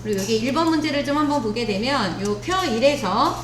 그리고 여기 1번 문제를 좀 한번 보게 되면 요 표 1에서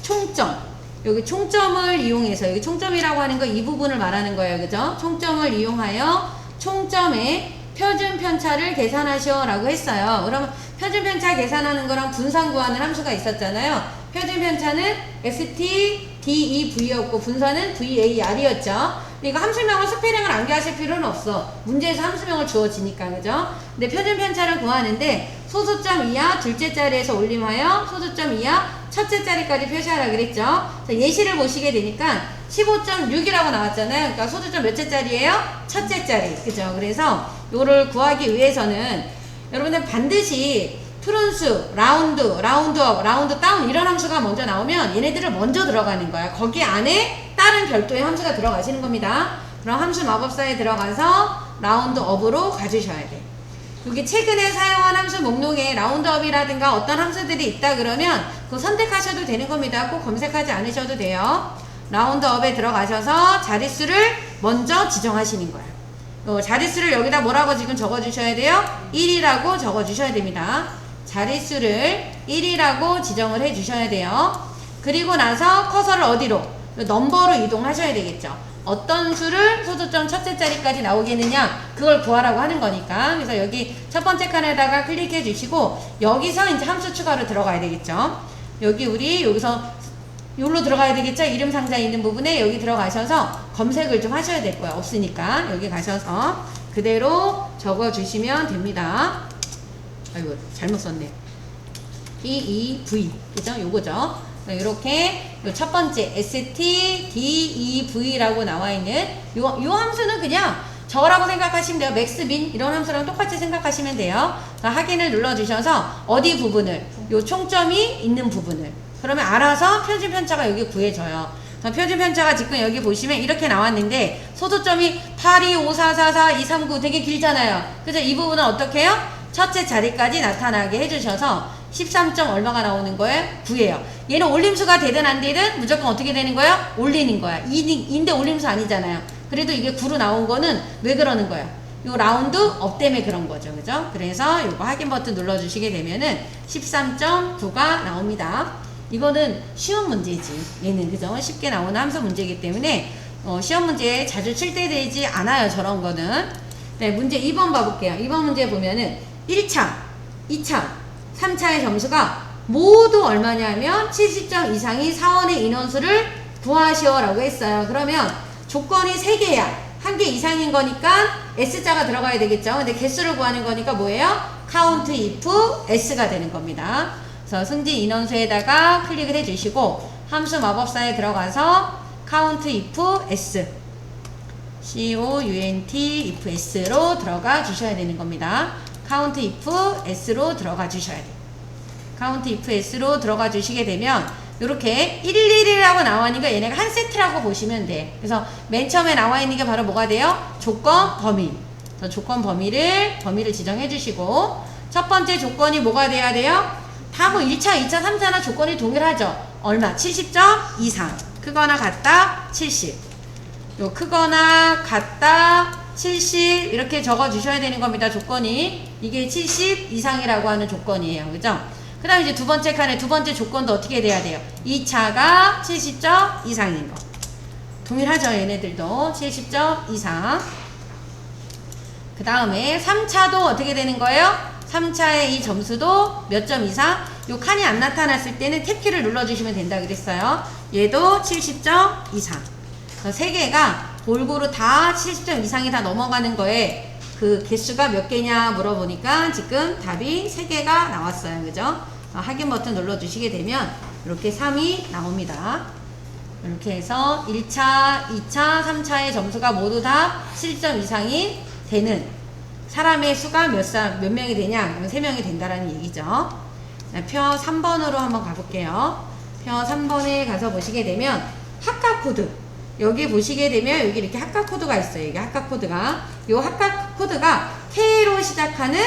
총점, 여기 총점을 이용해서, 여기 총점이라고 하는 거 이 부분을 말하는 거예요. 그죠? 총점을 이용하여 총점의 표준 편차를 계산하시오 라고 했어요. 그러면 표준 편차 계산하는 거랑 분산 구하는 함수가 있었잖아요. 표준 편차는 STDEV였고 분산은 VAR이었죠. 그러니까 함수명을 스페링을 암기하실 필요는 없어. 문제에서 함수명을 주어지니까. 그죠? 근데 표준 편차를 구하는데 소수점 이하 둘째 자리에서 올림하여 소수점 이하 첫째 자리까지 표시하라 그랬죠. 예시를 보시게 되니까 15.6이라고 나왔잖아요. 그러니까 소수점 몇째 자리예요? 첫째 자리. 그죠? 그래서 요를 구하기 위해서는 여러분들 반드시 푸른수, 라운드업, 라운드 다운 이런 함수가 먼저 나오면 얘네들을 먼저 들어가는 거야. 거기 안에 다른 별도의 함수가 들어가시는 겁니다. 그럼 함수 마법사에 들어가서 라운드업으로 가주셔야 돼. 여기 최근에 사용한 함수 목록에 라운드업이라든가 어떤 함수들이 있다 그러면 그거 선택하셔도 되는 겁니다. 꼭 검색하지 않으셔도 돼요. 라운드업에 들어가셔서 자릿수를 먼저 지정하시는 거예요. 자릿수를 여기다 뭐라고 지금 적어주셔야 돼요? 1이라고 적어주셔야 됩니다. 자릿수를 1이라고 지정을 해주셔야 돼요. 그리고 나서 커서를 어디로? 넘버로 이동하셔야 되겠죠. 어떤 수를 소수점 첫째 자리까지 나오겠느냐 그걸 구하라고 하는 거니까. 그래서 여기 첫 번째 칸에다가 클릭해 주시고 여기서 이제 함수 추가로 들어가야 되겠죠. 여기 우리 여기서 여기로 들어가야 되겠죠. 이름 상자 있는 부분에 여기 들어가셔서 검색을 좀 하셔야 될 거야. 없으니까 여기 가셔서 그대로 적어 주시면 됩니다. 아이고 잘못 썼네. DEV 그죠? 요거죠. 이렇게 첫 번째 STDEV라고 나와 있는 요 함수는 그냥 저라고 생각하시면 돼요. 맥스, 민 이런 함수랑 똑같이 생각하시면 돼요. 확인을 눌러주셔서 어디 부분을, 요 총점이 있는 부분을, 그러면 알아서 표준 편차가 여기 구해져요. 표준 편차가 지금 여기 보시면 이렇게 나왔는데 소수점이 8, 2, 5, 4, 4, 4, 2, 3, 9 되게 길잖아요. 그죠? 이 부분은 어떻게 해요? 첫째 자리까지 나타나게 해주셔서 13점 얼마가 나오는 거예요? 9예요. 얘는 올림수가 되든 안 되든 무조건 어떻게 되는 거예요? 올리는 거야. 2인데 올림수 아니잖아요. 그래도 이게 9로 나온 거는 왜 그러는 거예요? 요 라운드 업 때문에 그런 거죠. 그죠? 그래서 요거 확인 버튼 눌러주시게 되면은 13.9가 나옵니다. 이거는 쉬운 문제지. 얘는 그죠? 쉽게 나오는 함수 문제이기 때문에 시험 문제에 자주 출제되지 않아요. 저런 거는. 네, 문제 2번 봐볼게요. 2번 문제 보면은 1차, 2차, 3차의 점수가 모두 얼마냐면 70점 이상이 사원의 인원수를 구하시오 라고 했어요. 그러면 조건이 3개야. 1개 이상인 거니까 S자가 들어가야 되겠죠. 근데 개수를 구하는 거니까 뭐예요? count if S가 되는 겁니다. 그래서 승진 인원수에다가 클릭을 해주시고 함수 마법사에 들어가서 count if S count if S로 들어가 주셔야 되는 겁니다. count if S로 들어가 주셔야 돼요. count if S로 들어가 주시게 되면 이렇게 111이라고 나와있으니까 얘네가 한 세트라고 보시면 돼. 그래서 맨 처음에 나와 있는 게 바로 뭐가 돼요? 조건 범위. 그래서 조건 범위를 지정해 주시고 첫 번째 조건이 뭐가 돼야 돼요? 다 뭐 1차, 2차, 3차나 조건이 동일하죠. 얼마? 70점 이상. 크거나 같다 70. 요 크거나 같다 70 이렇게 적어 주셔야 되는 겁니다. 조건이 이게 70 이상이라고 하는 조건이에요. 그죠? 그 다음에 이제 두 번째 칸에 두 번째 조건도 어떻게 돼야 돼요? 2차가 70점 이상인 거. 동일하죠. 얘네들도 70점 이상. 그 다음에 3차도 어떻게 되는 거예요? 3차의 이 점수도 몇 점 이상? 요 칸이 안 나타났을 때는 탭키를 눌러주시면 된다 그랬어요. 얘도 70점 이상. 세 개가 골고루 다 70점 이상이 다 넘어가는 거에 그 개수가 몇 개냐 물어보니까 지금 답이 3개가 나왔어요. 그죠? 확인 버튼 눌러주시게 되면 이렇게 3이 나옵니다. 이렇게 해서 1차, 2차, 3차의 점수가 모두 다 70점 이상이 되는 사람의 수가 몇 명이 되냐? 그러면 3명이 된다라는 얘기죠. 표 3번으로 한번 가볼게요. 표 3번에 가서 보시게 되면 학과 코드. 여기 보시게 되면 여기 이렇게 학과 코드가 있어요. 여기 학과 코드가. 이 학과 코드가 K로 시작하는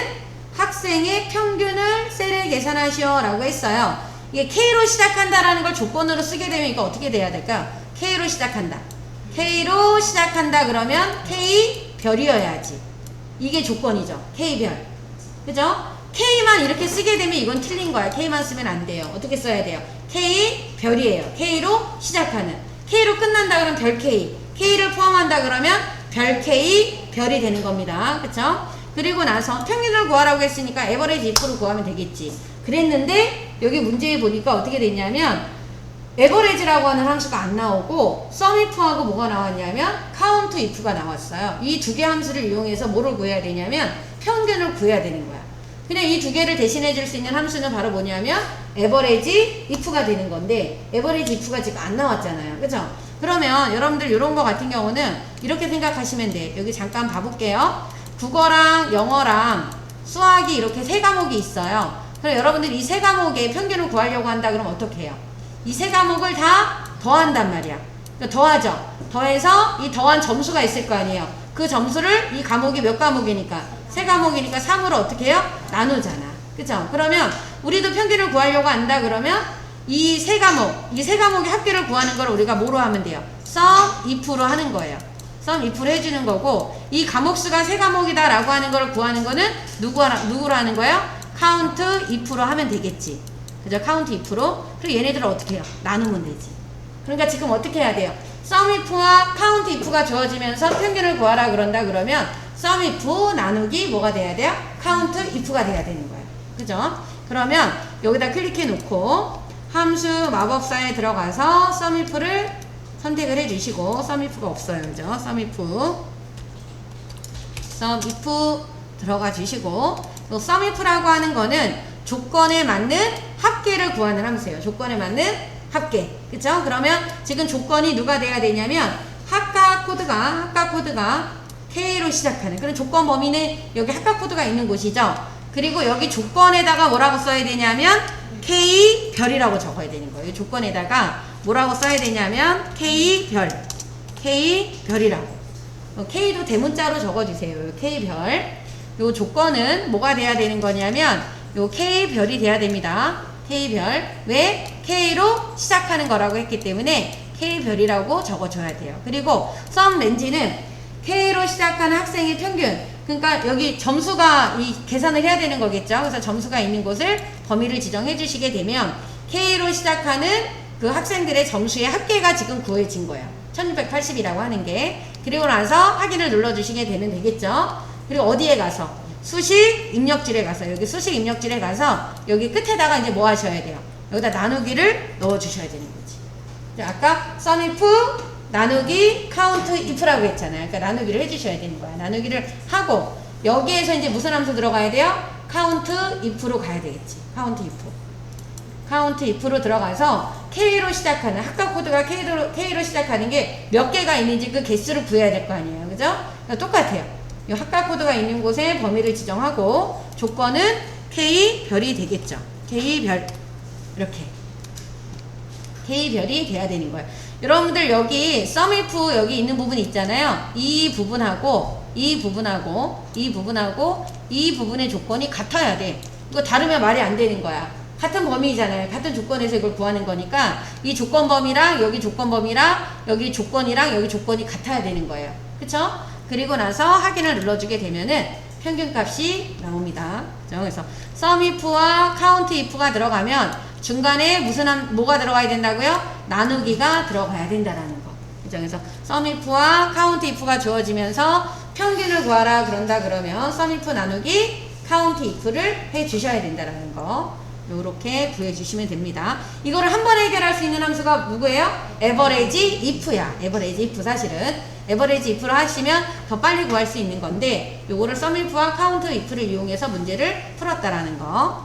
학생의 평균을 셀을 계산하시오 라고 했어요. 이게 K로 시작한다라는 걸 조건으로 쓰게 되면 이거 어떻게 돼야 될까요? K로 시작한다. K로 시작한다 그러면 K 별이어야지. 이게 조건이죠. K별. 그죠? K만 이렇게 쓰게 되면 이건 틀린 거야. K만 쓰면 안 돼요. 어떻게 써야 돼요? K 별이에요. K로 시작하는. K로 끝난다 그러면 별 K. K를 포함한다 그러면 별 K 별이 되는 겁니다. 그쵸? 그리고 나서 평균을 구하라고 했으니까 에버리지 if를 구하면 되겠지. 그랬는데 여기 문제에 보니까 어떻게 됐냐면 에버리지라고 하는 함수가 안 나오고 sumif하고 뭐가 나왔냐면 count if가 나왔어요. 이 두 개 함수를 이용해서 뭐를 구해야 되냐면 평균을 구해야 되는 거야. 그냥 이 두 개를 대신해 줄 수 있는 함수는 바로 뭐냐면 average if가 되는 건데 average if가 지금 안 나왔잖아요. 그죠? 그러면 여러분들 이런 거 같은 경우는 이렇게 생각하시면 돼. 여기 잠깐 봐볼게요. 국어랑 영어랑 수학이 이렇게 세 과목이 있어요. 그럼 여러분들 이 세 과목의 평균을 구하려고 한다 그러면 어떻게 해요? 이 세 과목을 다 더한단 말이야. 그러니까 더하죠. 더해서 이 더한 점수가 있을 거 아니에요. 그 점수를 이 과목이 몇 과목이니까 세 과목이니까 3으로 어떻게 해요? 나누잖아. 그쵸? 그러면 우리도 평균을 구하려고 한다 그러면 이 세 과목의 합계를 구하는 걸 우리가 뭐로 하면 돼요? sum if로 하는 거예요. sum if로 해주는 거고, 이 과목 수가 세 과목이다 라고 하는 걸 구하는 거는 누구로 하는 거예요? count if로 하면 되겠지. 그죠? count if로. 그리고 얘네들을 어떻게 해요? 나누면 되지. 그러니까 지금 어떻게 해야 돼요? sum if와 count if가 주어지면서 평균을 구하라 그런다 그러면 sum if 나누기 뭐가 돼야 돼요? count if가 돼야 되는 거예요. 그죠? 그러면 여기다 클릭해 놓고 함수 마법사에 들어가서 sum if를 선택을 해 주시고, sum if가 없어요. 그죠? sum if 들어가 주시고, sum if라고 하는 거는 조건에 맞는 합계를 구하는 함수예요. 조건에 맞는 합계. 그쵸? 그러면 지금 조건이 누가 돼야 되냐면 합각 코드가 K로 시작하는 그런 조건 범위는 여기 합각 코드가 있는 곳이죠. 그리고 여기 조건에다가 뭐라고 써야 되냐면 K 별이라고 적어야 되는 거예요. 조건에다가 뭐라고 써야 되냐면 K 별이라고. K도 대문자로 적어주세요. K 별. 요 조건은 뭐가 돼야 되는 거냐면 요 K 별이 돼야 됩니다. K 별. 왜? K로 시작하는 거라고 했기 때문에 K 별이라고 적어줘야 돼요. 그리고 sum range는 K로 시작하는 학생의 평균. 그러니까 여기 점수가 계산을 해야 되는 거겠죠. 그래서 점수가 있는 곳을 범위를 지정해 주시게 되면 K로 시작하는 그 학생들의 점수의 합계가 지금 구해진 거예요. 1680이라고 하는 게. 그리고 나서 확인을 눌러주시게 되면 되겠죠. 그리고 어디에 가서? 수식 입력줄에 가서, 여기 수식 입력줄에 가서 여기 끝에다가 이제 뭐 하셔야 돼요? 여기다 나누기를 넣어 주셔야 되는 거지. 아까 sum if 나누기 count if라고 했잖아요. 그러니까 나누기를 해 주셔야 되는 거야. 나누기를 하고 여기에서 이제 무슨 함수 들어가야 돼요? count if로 가야 되겠지. count if로 들어가서 K로 시작하는, 합각 코드가 K로 시작하는 게 몇 개가 있는지 그 개수를 구해야 될 거 아니에요. 그죠? 그러니까 똑같아요. 이 합각 코드가 있는 곳에 범위를 지정하고 조건은 K 별이 되겠죠. K 별. 이렇게. K 별이 돼야 되는 거예요. 여러분들 여기 sum if 여기 있는 부분이 있잖아요. 이 부분하고 이 부분의 조건이 같아야 돼. 이거 다르면 말이 안 되는 거야. 같은 범위잖아요. 같은 조건에서 이걸 구하는 거니까 이 조건 범위랑 여기 조건 범위랑 여기 조건이랑 여기 조건이 같아야 되는 거예요. 그쵸? 그리고 나서 확인을 눌러주게 되면은 평균값이 나옵니다. 그래서 sum if와 count if가 들어가면 중간에 뭐가 들어가야 된다고요? 나누기가 들어가야 된다라는 거. 그래서 sum if와 count if가 주어지면서 평균을 구하라 그런다 그러면 sum if 나누기 count if를 해 주셔야 된다라는 거. 요렇게 구해주시면 됩니다. 이거를 한 번에 해결할 수 있는 함수가 누구예요? average if야. average if 사실은. average if로 하시면 더 빨리 구할 수 있는 건데 요거를 sum if와 count if를 이용해서 문제를 풀었다라는 거.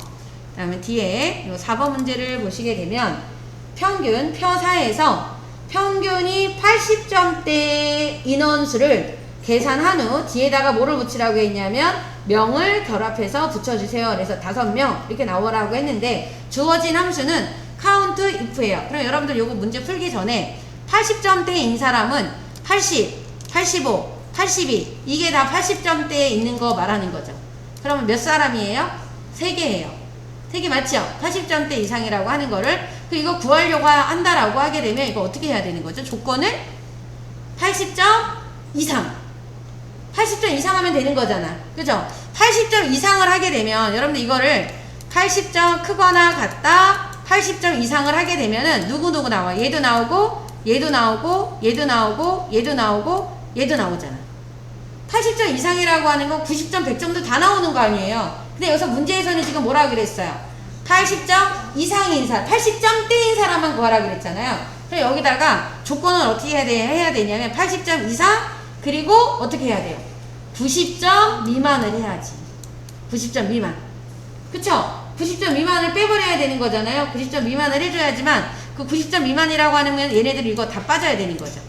그 다음에 뒤에 요 4번 문제를 보시게 되면 평균 표4에서 평균이 80점대 인원수를 계산한 후 뒤에다가 뭐를 붙이라고 했냐면 명을 결합해서 붙여주세요. 그래서 5명 이렇게 나오라고 했는데 주어진 함수는 count if예요. 그럼 여러분들 요거 문제 풀기 전에 80점대인 사람은 80, 85, 82 이게 다 80점대에 있는 거 말하는 거죠. 그러면 몇 사람이에요? 3개예요. 3개 맞죠? 80점대 이상이라고 하는 거를 이거 구하려고 한다라고 하게 되면 이거 어떻게 해야 되는 거죠? 조건을 80점 이상 80점 이상 하면 되는 거잖아. 그죠? 80점 이상을 하게 되면 여러분들 이거를 80점 크거나 같다 80점 이상을 하게 되면은 누구 나와? 얘도 나오고 얘도 나오고 얘도 나오고 얘도 나오고 얘도 나오잖아. 80점 이상이라고 하는 건 90점 100점도 다 나오는 거 아니에요. 근데 여기서 문제에서는 지금 뭐라 그랬어요? 80점 이상인 사람 80점대인 사람만 구하라 그랬잖아요. 그래서 여기다가 조건을 어떻게 해야 되냐면 80점 이상 그리고 어떻게 해야 돼요? 90점 미만을 해야지. 90점 미만. 그쵸? 90점 미만을 빼버려야 되는 거잖아요. 90점 미만을 해줘야지만 그 90점 미만이라고 하면 얘네들 이거 다 빠져야 되는 거죠.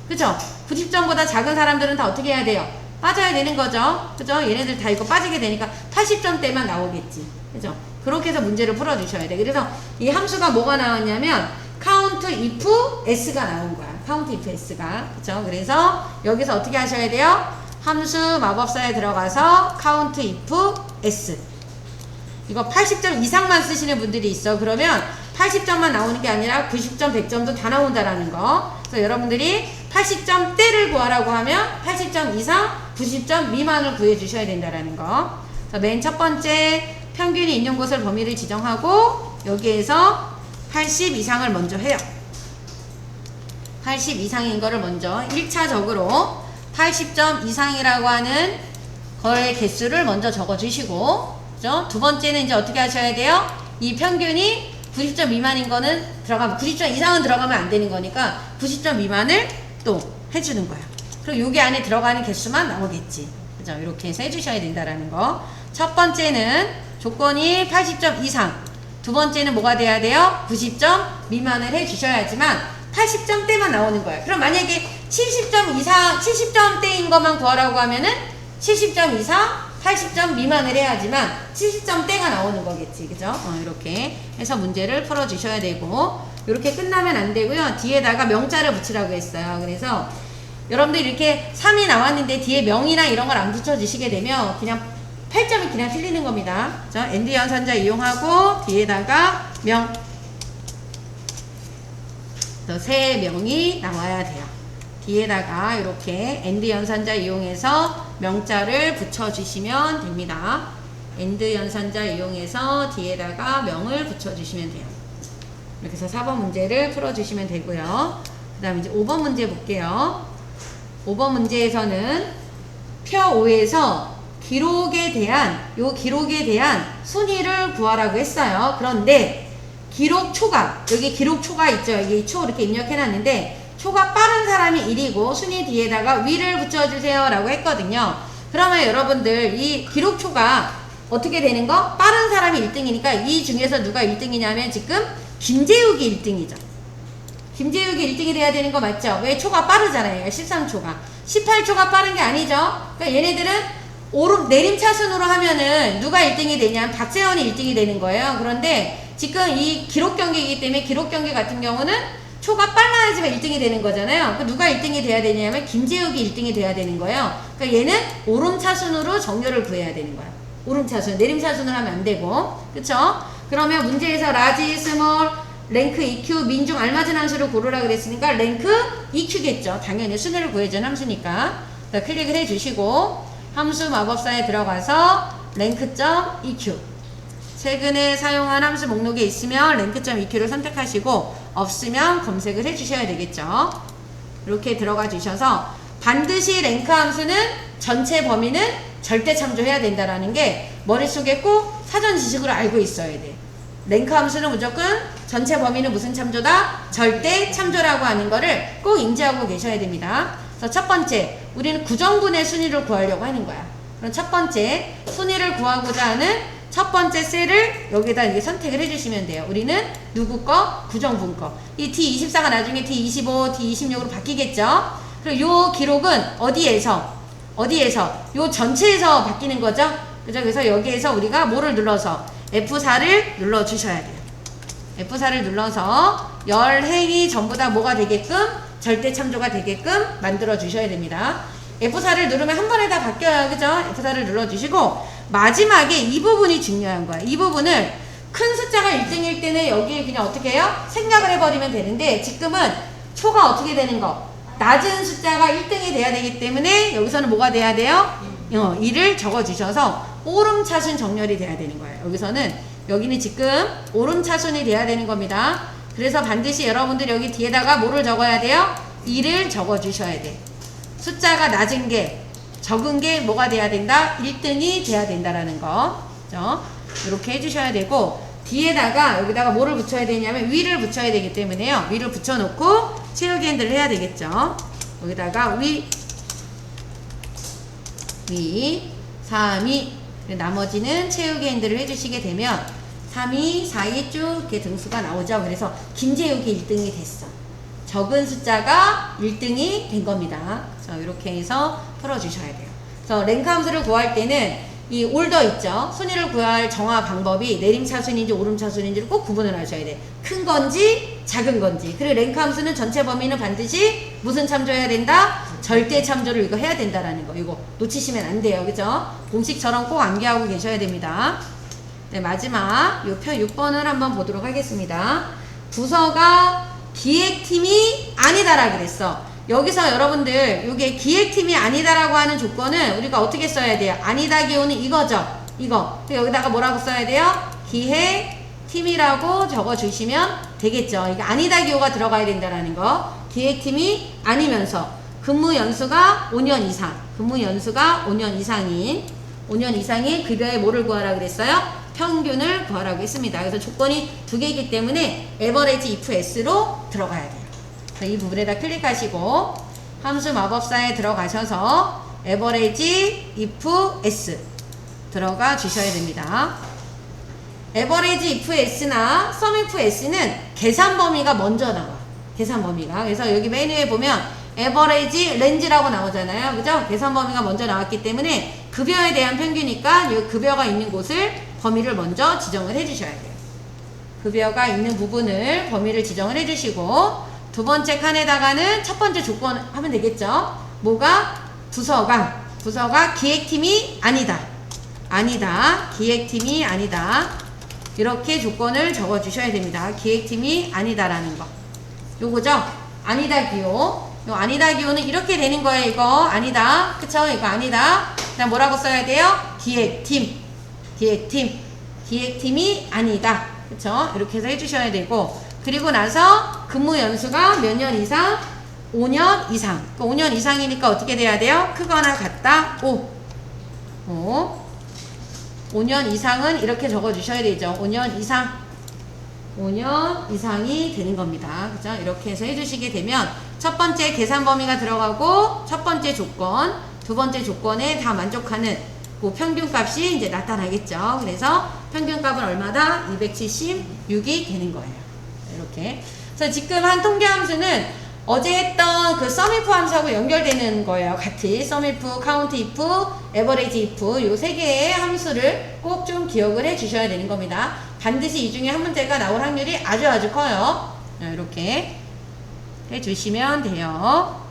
그쵸? 90점보다 작은 사람들은 다 어떻게 해야 돼요? 빠져야 되는 거죠. 그죠? 얘네들 다 이거 빠지게 되니까 80점대만 나오겠지. 그죠? 그렇게 해서 문제를 풀어주셔야 돼. 그래서 이 함수가 뭐가 나왔냐면 count if s가 나온 거야. count if s가. 그죠? 그래서 여기서 어떻게 하셔야 돼요? 함수 마법사에 들어가서 count if s. 이거 80점 이상만 쓰시는 분들이 있어. 그러면 80점만 나오는 게 아니라 90점, 100점도 다 나온다라는 거. 그래서 여러분들이 80점대를 구하라고 하면 80점 이상, 90점 미만을 구해 주셔야 된다라는 거. 맨 첫 번째 평균이 있는 곳을 범위를 지정하고 여기에서 80 이상을 먼저 해요. 80 이상인 거를 먼저 1차적으로 80점 이상이라고 하는 거의 개수를 먼저 적어 주시고, 그죠? 두 번째는 이제 어떻게 하셔야 돼요? 이 평균이 90점 미만인 거는 들어가면 90점 이상은 들어가면 안 되는 거니까 90점 미만을 또 해주는 거야. 그리고 여기 안에 들어가는 개수만 나오겠지. 그죠? 이렇게 해서 해주셔야 된다라는 거. 첫 번째는 조건이 80점 이상. 두 번째는 뭐가 돼야 돼요? 90점 미만을 해주셔야지만 80점대만 나오는 거야. 그럼 만약에 70점 이상, 70점대인 것만 구하라고 하면은 70점 이상, 80점 미만을 해야지만 70점대가 나오는 거겠지. 그죠? 이렇게 해서 문제를 풀어주셔야 되고, 이렇게 끝나면 안 되고요. 뒤에다가 명자를 붙이라고 했어요. 그래서 여러분들 이렇게 3이 나왔는데 뒤에 명이나 이런 걸 안 붙여주시게 되면 그냥 8점이 그냥 틀리는 겁니다. 그죠? 엔드 연산자 이용하고 뒤에다가 명. 세 명이 나와야 돼요. 뒤에다가 이렇게 엔드 연산자 이용해서 명자를 붙여주시면 됩니다. 엔드 연산자 이용해서 뒤에다가 명을 붙여주시면 돼요. 이렇게 해서 4번 문제를 풀어주시면 되고요. 그 다음에 이제 5번 문제 볼게요. 5번 문제에서는 표 5에서 기록에 대한 순위를 구하라고 했어요. 그런데 기록 초가, 여기 기록 초가 있죠. 여기 초 이렇게 입력해놨는데 초가 빠른 사람이 1이고 순위 뒤에다가 위를 붙여주세요 라고 했거든요. 그러면 여러분들 이 기록 초가 어떻게 되는 거? 빠른 사람이 1등이니까 이 중에서 누가 1등이냐면 지금 김재욱이 1등이죠. 김재욱이 1등이 돼야 되는 거 맞죠? 왜? 초가 빠르잖아요. 13초가. 18초가 빠른 게 아니죠. 그러니까 얘네들은 내림 차순으로 하면은 누가 1등이 되냐면 박재현이 1등이 되는 거예요. 그런데 지금 이 기록 경기이기 때문에 기록 경기 같은 경우는 초가 빨라야지만 1등이 되는 거잖아요. 그러니까 누가 1등이 돼야 되냐면 김재욱이 1등이 돼야 되는 거예요. 그러니까 얘는 오름차순으로 정렬을 구해야 되는 거야. 오름차순, 내림차순을 하면 안 되고. 그쵸? 그러면 문제에서 라지, 스몰, 랭크 EQ, 민중 알맞은 함수를 고르라 그랬으니까 랭크 EQ겠죠. 당연히 순위를 구해준 함수니까. 자, 클릭을 해주시고 함수 마법사에 들어가서 랭크점 EQ. 최근에 사용한 함수 목록에 있으면 랭크점 EQ를 선택하시고 없으면 검색을 해주셔야 되겠죠. 이렇게 들어가 주셔서 반드시 랭크 함수는 전체 범위는 절대 참조해야 된다라는 게 머릿속에 꼭 사전 지식으로 알고 있어야 돼. 랭크 함수는 무조건 전체 범위는 무슨 참조다? 절대 참조라고 하는 거를 꼭 인지하고 계셔야 됩니다. 그래서 첫 번째, 우리는 구정분의 순위를 구하려고 하는 거야. 그럼 첫 번째, 순위를 구하고자 하는 첫 번째 셀을 여기다 이렇게 선택을 해주시면 돼요. 우리는 누구 거? 구정분 거. 이 D24가 나중에 D25, D26으로 바뀌겠죠? 그리고 요 기록은 어디에서? 요 전체에서 바뀌는 거죠? 그죠? 그래서 여기에서 우리가 뭐를 눌러서? F4를 눌러주셔야 돼요. F4를 눌러서 열 행이 전부 다 뭐가 되게끔? 절대 참조가 되게끔 만들어 주셔야 됩니다. F4를 누르면 한 번에 다 바뀌어요. 그죠? F4를 눌러주시고 마지막에 이 부분이 중요한 거야. 이 부분을 큰 숫자가 1등일 때는 여기에 그냥 어떻게 해요? 생략을 해버리면 되는데 지금은 초가 어떻게 되는 거? 낮은 숫자가 1등이 돼야 되기 때문에 여기서는 뭐가 돼야 돼요? 2를 적어주셔서 오름차순 정렬이 돼야 되는 거예요. 여기는 지금 오름차순이 돼야 되는 겁니다. 그래서 반드시 여러분들 여기 뒤에다가 뭐를 적어야 돼요? 2를 적어주셔야 돼. 숫자가 낮은 게 적은 게 뭐가 돼야 된다? 1등이 돼야 된다라는 거. 그죠? 이렇게 해주셔야 되고, 뒤에다가 여기다가 뭐를 붙여야 되냐면 위를 붙여야 되기 때문에요. 위를 붙여놓고 채우기 핸들을 해야 되겠죠. 여기다가 위, 3, 2, 나머지는 채우기 핸들을 해주시게 되면 3, 2, 4, 2 쭉 이렇게 등수가 나오죠. 그래서 김재욱이 1등이 됐어. 적은 숫자가 1등이 된 겁니다. 그래서 이렇게 해서 풀어주셔야 돼요. 그래서 랭크 함수를 구할 때는 이 올더 있죠. 순위를 구할 정화 방법이 내림차순인지 오름차순인지를 꼭 구분을 하셔야 돼. 큰 건지 작은 건지. 그리고 랭크 함수는 전체 범위는 반드시 무슨 참조해야 된다? 절대 참조를 이거 해야 된다라는 거. 이거 놓치시면 안 돼요. 그죠? 공식처럼 꼭 암기하고 계셔야 됩니다. 네, 마지막 요 표 6번을 한번 보도록 하겠습니다. 부서가 기획팀이 아니다라 그랬어. 여기서 여러분들 요게 기획팀이 아니다라고 하는 조건은 우리가 어떻게 써야 돼요? 아니다 기호는 이거죠. 이거. 여기다가 뭐라고 써야 돼요? 기획팀이라고 적어주시면 되겠죠. 이게 아니다 기호가 들어가야 된다라는 거. 기획팀이 아니면서 근무 연수가 5년 이상. 근무 연수가 5년 이상인 5년 이상의 급여의 뭐를 구하라 그랬어요? 평균을 구하라고 했습니다. 그래서 조건이 두 개이기 때문에 average if s로 들어가야 돼요. 이 부분에다 클릭하시고 함수 마법사에 들어가셔서 average if s 들어가 주셔야 됩니다. average if s나 sum if s는 계산 범위가 먼저 나와. 계산 범위가. 그래서 여기 메뉴에 보면 average range라고 나오잖아요. 그죠? 계산 범위가 먼저 나왔기 때문에 급여에 대한 평균이니까 이 급여가 있는 곳을 범위를 먼저 지정을 해 주셔야 돼요. 급여가 있는 부분을 범위를 지정을 해 주시고 두 번째 칸에다가는 첫 번째 조건 하면 되겠죠. 뭐가? 부서가 기획팀이 아니다. 기획팀이 아니다. 이렇게 조건을 적어 주셔야 됩니다. 기획팀이 아니다라는 거. 요거죠? 아니다 기호. 요 아니다 기호는 이렇게 되는 거예요. 이거 아니다. 그쵸? 이거 아니다. 그다음 뭐라고 써야 돼요? 기획팀이 아니다. 그쵸? 이렇게 해서 해주셔야 되고, 그리고 나서 근무 연수가 몇 년 이상? 5년 이상. 5년 이상이니까 어떻게 돼야 돼요? 크거나 같다 5. 5년 이상은 이렇게 적어 주셔야 되죠. 5년 이상이 되는 겁니다. 그죠? 이렇게 해서 해주시게 되면 첫 번째 계산 범위가 들어가고 첫 번째 조건, 두 번째 조건에 다 만족하는 그 평균값이 이제 나타나겠죠. 그래서 평균값은 얼마다? 276이 되는 거예요. 이렇게. 그래서 지금 한 통계 함수는 어제 했던 그 sum if 함수하고 연결되는 거예요. 같이 sum if, count if, average if 요 세 개의 함수를 꼭 좀 기억을 해 주셔야 되는 겁니다. 반드시 이 중에 한 문제가 나올 확률이 아주 커요. 이렇게 해 주시면 돼요.